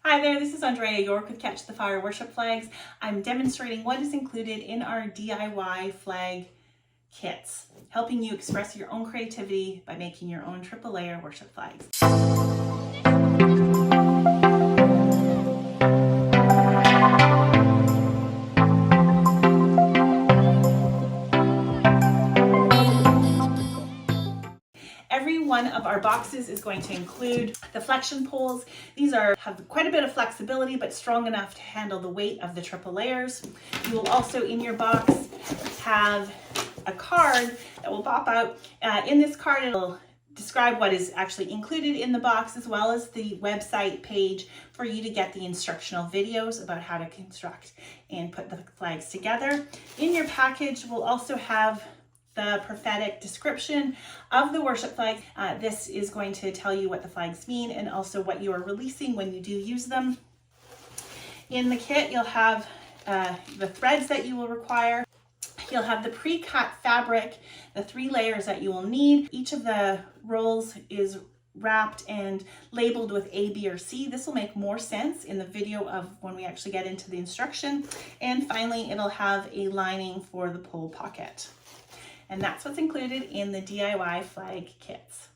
Hi there, this is Andrea York with Catch the Fire Worship Flags. I'm demonstrating what is included in our DIY flag kits, helping you express your own creativity by making your own triple layer worship flags. Every one of our boxes is going to include the flexion poles. These have quite a bit of flexibility, but strong enough to handle the weight of the triple layers. You will also, in your box, have a card that will pop out. In this card, it'll describe what is actually included in the box, as well as the website page for you to get the instructional videos about how to construct and put the flags together. In your package, we'll also have the prophetic description of the worship flag. This is going to tell you what the flags mean and also what you are releasing when you do use them. In the kit, you'll have the threads that you will require. You'll have the pre-cut fabric, the 3 layers that you will need. Each of the rolls is wrapped and labeled with A, B, or C. This will make more sense in the video of when we actually get into the instruction. And finally, it'll have a lining for the pole pocket. And that's what's included in the DIY flag kits.